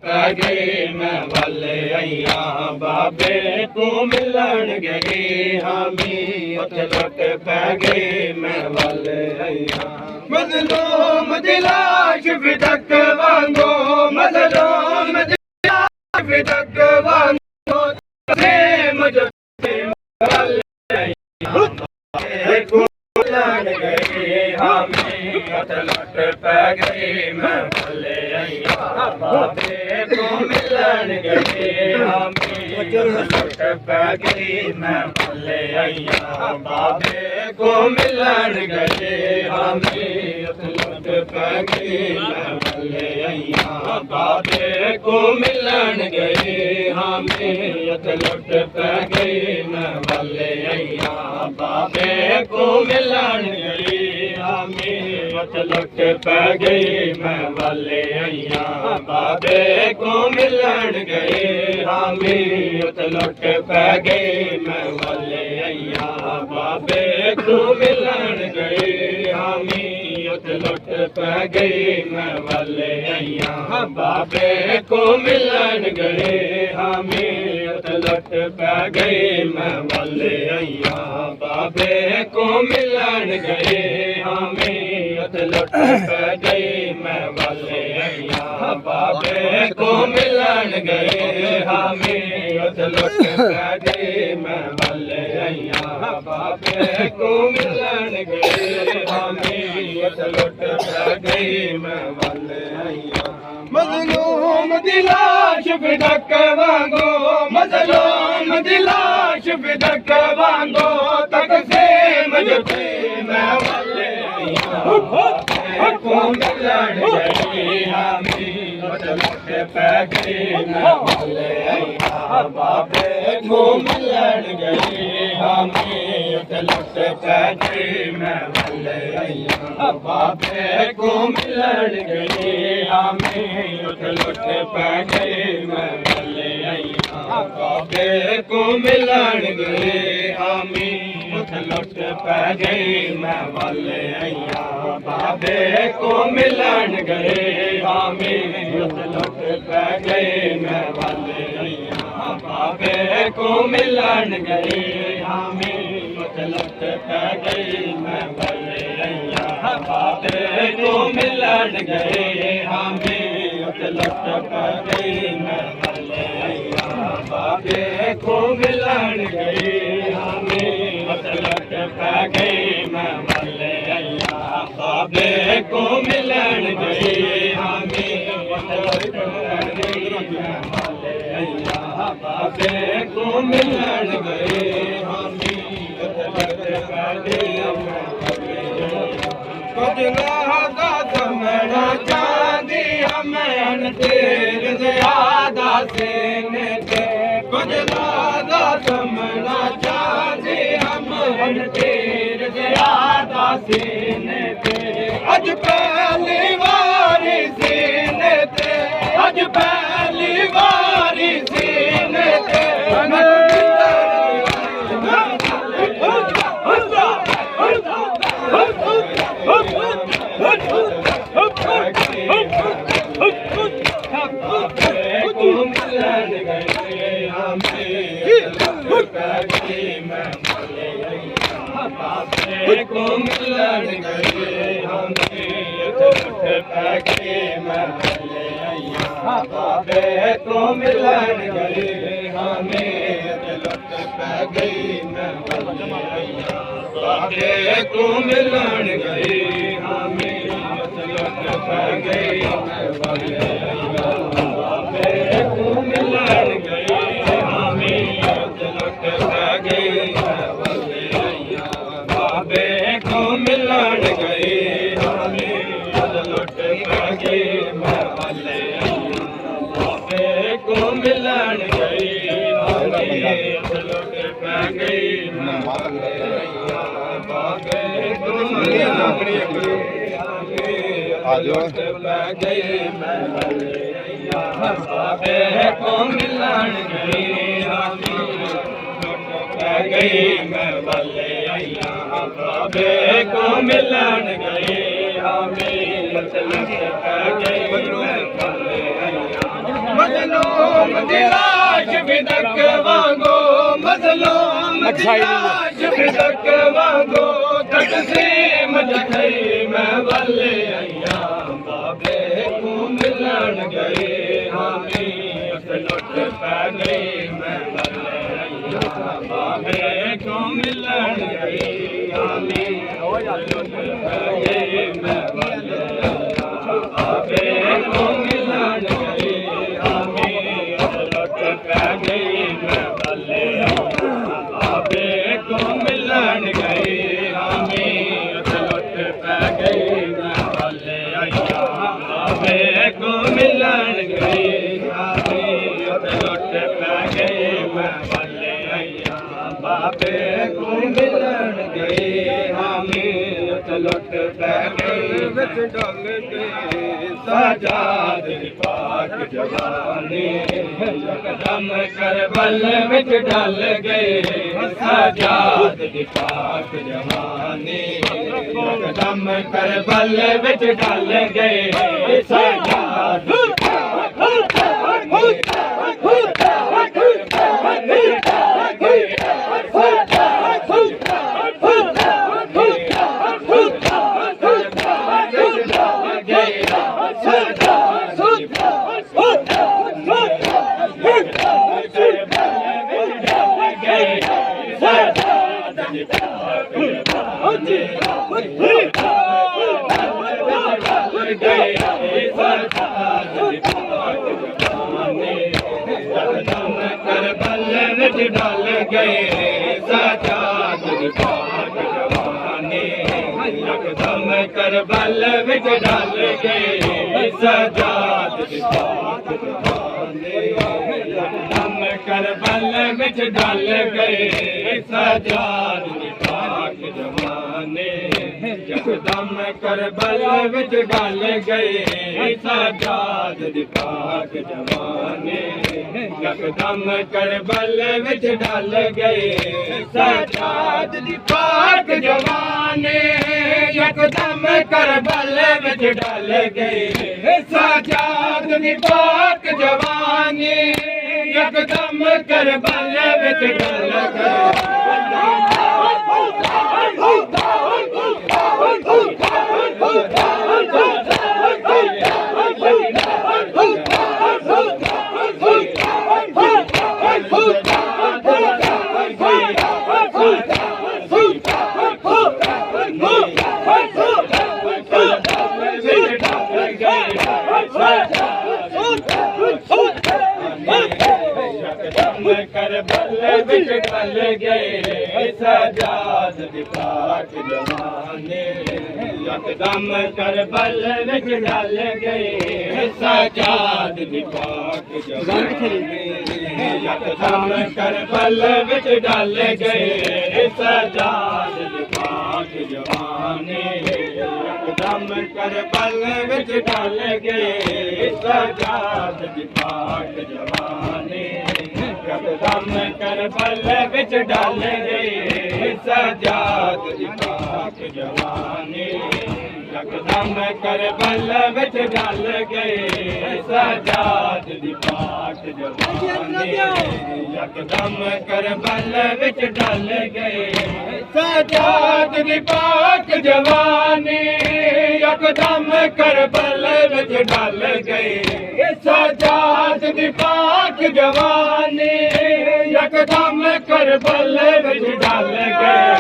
पै गई मैं वाले अइया बाबे को मिलन गई हामी उत्थे लुट पै गई मैं वाले अइया मजलूम दी लाश फिदक वांगो मजलूम दी लाश फिदक वांगो ते मुझे वाले अइया को मिलन गई हामी उत्थे लुट पै गई मैं वाले अइया बाबे को मिलन गई हामी लुट पै गई मैं वाले अइया बाबे को मिलन गई हामी लुट पै गई मैं वाले अइया बाबे को मिलन गई हामी लुट पै गई मैं वाले अइया बाबे को मिलन गई हामी लुट पै गई मैं वाले अइया बाबे को मिलन गई हामी लुट पै गई मैं वाले अइया बाबे को मिलन गई हामी लुट पै गई मैं वाले अइया बाबे को मिलन गई हामी लुट पै गई मैं वाले अइया बाबे को मिलन गई हामी लुट पै गई मैं वाले अइया बाबे को मिलन गई हामी लुट पै गई मैं वाले अइया बाबे को मिलन गई हामी लुट पै गई मैं वाले अइया मजलूम दी लाश फिदक वांगो मजलूम दी लाश फिदक वांगो तक से मुझे मैं वाले अइया को मिलन गई हामी लुट पै गई मैं वाले अइया बाबे को मिलन गई हामी लुट पै गई मैं वाले अइया बाबे को मिलन गई हामी लुट पै गई मैं वाले अइया बाबे को मिलन गई हामी लुट पै गई मैं वाले अइया बाबे को मिलन गई हामी लुट पै गई मैं वाले अइया बाबे को मिलन गई हामी लुट पै गई मैं वाले अइया बाबे को मिलन गई हामी लुट पै गई मैं वाले अइया बाबे को मिलन गई हामी लुट पै गई मैं वाले अइया बाबे को मिलन गई हामी लुट पै गई मैं वाले अइया बाबे को मिलन गई हामी लुट पै गई मैं वाले अइया कुजला दा समड़ा चांदी हमन तेरे ज़्यादा सीने ते कुजला दा समड़ा चांदी हमन तेरे ज़्यादा सीने ते अज पहली बारी सीने ते अज पहली बारी सीने ते बाबे को मिलन गई हामी लुट पै गई मैं वाले अइया बाबे को मिलन गई हामी लुट पै गई मैं वाले अइया बाबे को मिलन गई हामी लुट पै गई मैं वाले अइया बाबे को मिलन गई हामी लुट पै गई मैं वाले अइया बाबे को मिलन गई हामी लुट पै गई मैं वाले अइया बाबे को मिलन गई हामी लुट पै गई मैं वाले अइया बाबे को मिलन गई हामी लुट पै गई मैं वाले अइया बाबे को मिलन गई हामी लुट पै गई मैं वाले अइया बाबे को मिलन गई हामी लुट पै गई मैं वाले अइया मजलूम दी लाश बिदक वांगो मजलूम दी लाश बिदक वांगो तकसीम जखई मैं वले आया बाबे को मिलन गए हामी लुट पै गई मैं वले आया बाबे को मिलन गए हामी लुट पै गई मैं वले आया बाबे को मिलन गए हामी लुट पै गई मैं वले आया बाबे को मिलन गए हामी लुट पै गई मैं वले आया बाबे को मिलन गए हामी लुट पै गई मैं वले आया बाबे को मिलन गए हामी लुट पै गई विच डल गए सजाद पाक जवानी यकदम करबल विच डल गए सजाद पाक जवानी यकदम करबल विच डल गए सजाद डाल गए सजाद पाक जवानी यकदम करबल विच डाल गए सजाद पाक जवानी यकदम करबल विच डाल गए सजाद पाक जवानी यकदम करबल विच डाल गए सजाद पाक जवानी यकदम करबल विच डाल गए सजाद पाक जवानी यकदम करबल विच डाल गए सजाद पाक जवानी यकदम करबल विच डाल गए करबल विच डाल गए सजाद पाक जवानी यकदम करबल विच डाल गए सजाद पाक जवानी यकदम करबल विच डाल गए सजाद पाक जवानी यकदम करबल विच डाल गए सजाद पाक जवानी यकदम करबल विच डाल गए सजाद पाक जवानी यकदम करबल विच डाल गए सजाद पाक जवानी यकदम करबल विच डाल गए सजाद पाक जवानी यकदम करबल विच डाल गए सजाद पाक जवानी यकदम करबल विच डाल गए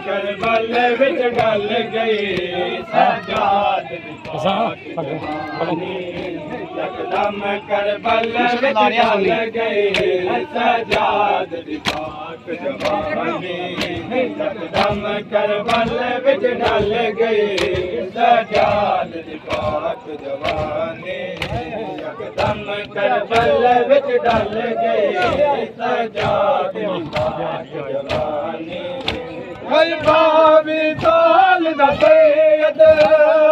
करबल विच डाल गए सजाद यकदम करबल विच डाल गए सजाद पाक जवानी यकदम करबल विच ढल गई सजाद दी पाक जवानी यकदम करबल विच ढल गई सजाद दी पाक जवानी हर बावी साल दा सैयद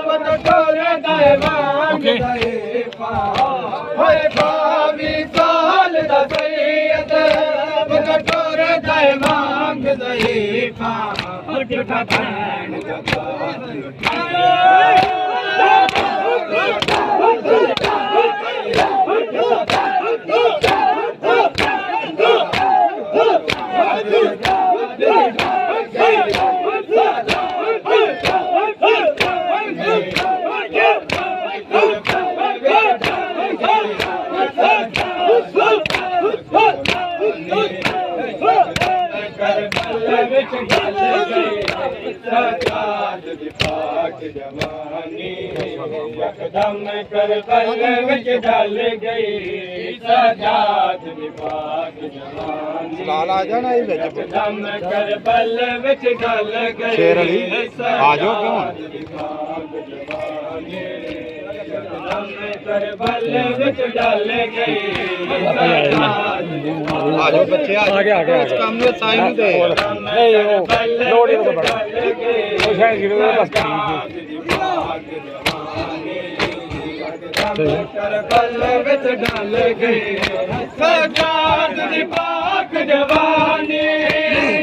वत टोरे दे मांग दे पा हर बावी साल दा सैयद वत टोरे दे मांग दे पा उठ भैन सजाद दी पाक जवानी यकदम करबल विच ढल गई सजाद दी पाक जवानी लाल आ जाना ये विच यकदम करबल विच ढल गई शेर अली आ जाओ क्यों करबल विच ढल गई आ जाओ बच्चे आ गए इस काम में टाइम दे नहीं वो लोड ही तो बड़ा वो शायद गिर गया बस करबल विच ढल गई सजाद दी पाक जवानी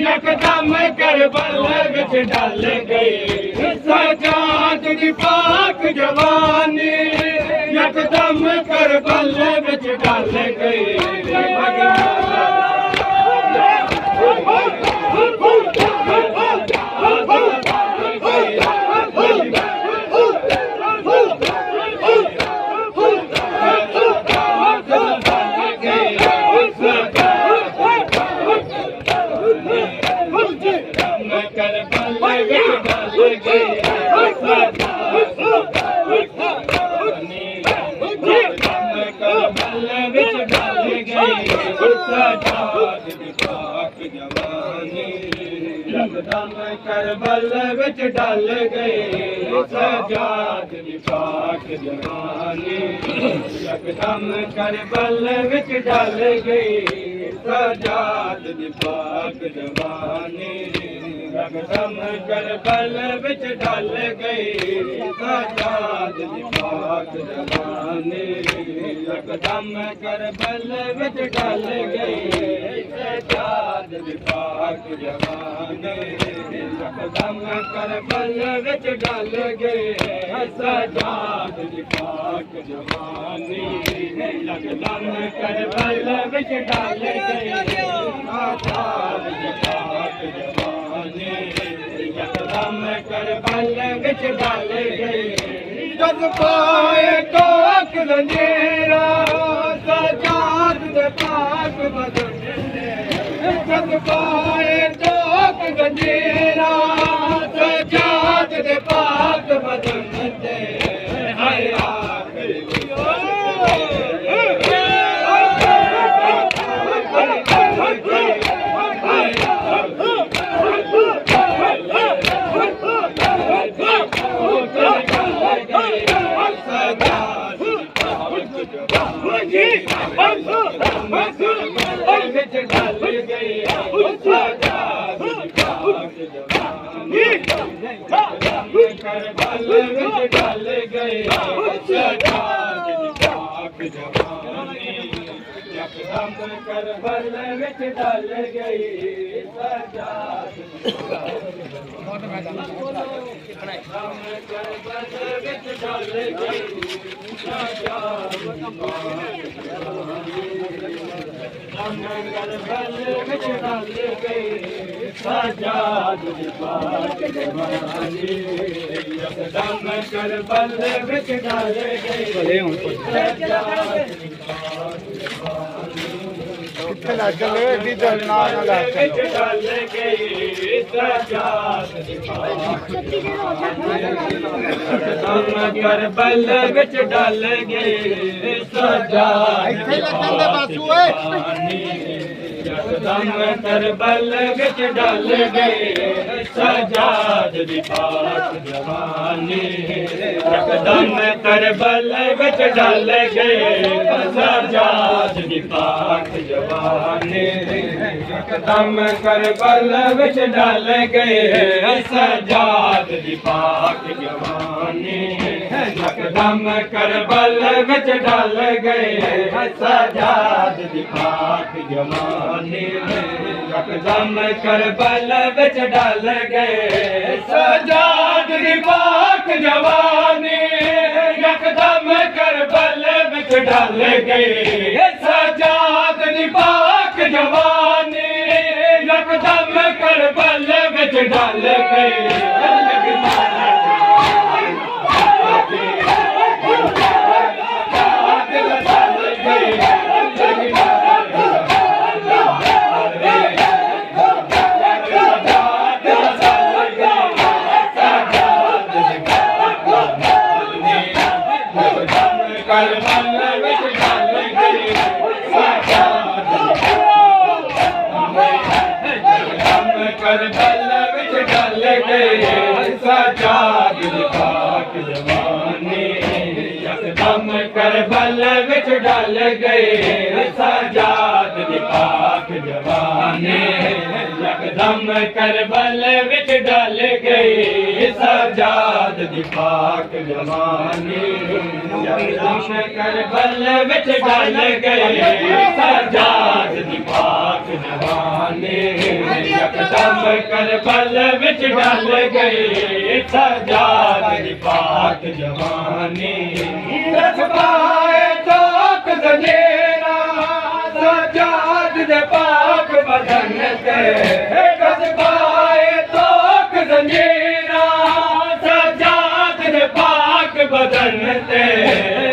यकदम करबल विच ढल गई सजाद दी पाक जवानी यकदम करबल विच ढल गई यकदम करबल विच ढल गई सजाद दी पाक जवानी यकदम करबल विच ढल गई सजाद दी पाक जवानी यकदम करबल विच ढल गई सजाद दी पाक जवानी यकदम करबल विच ढल गई सजाद दी पाक जवानी यकदम करबल विच ढल गई सजाद दी पाक जवानी यकदम करबल विच ढल गई सजाद दी पाक जवानी यकदम करबल विच ढल गई जब पाए कोक लंजेरा सजाद दे पाक बदन जब पाए कोक लंजेरा सजाद दे पाक बदन दे हाय करबल विच ढल गई सजाद दी पाक जवानी यकदम करबल विच ढल गई सजाद दी करबल विच ढल गई सजाद दी पाक करबल विच ढल गई सजाद दी पाक जवानी यकदम करबल विच ढल गई किथे लग गए एडी दिल ना लग विच ढल गई सजाद दी पाक यकदम करबल विच ढल गई सजाद दी पाक यकदम करबल विच डल गए सजाद दी पाक जवानी यकदम करबल विच डल गए सजाद दी पाक जवानी यकदम करबल विच डल गए सजाद दी पाक जवानी यकदम करबल विच डल गए सजाद दी पाक जवानी यकदम करबल विच डल गए सजाद दी पाक जवानी यकदम करबल विच डल गए सजाद दी पाक जवानी यकदम करबल विच डल गए करबल विच डल गए सजाद दी पाक जवानी यकदम करबल विच डल गए सजाद दी पाक जवानी यकदम करबल विच डल गए सजाद दी पाक जवानी यकदम करबल विच डल गए सजाद दी पाक जवानी यकदम करबल विच डल गए सजाद दी पाक जवानी रखबाए तोक जनेरा सजाद दे पाक बदन ते रखबाए तोक जनेरा सजाद दे पाक बदन ते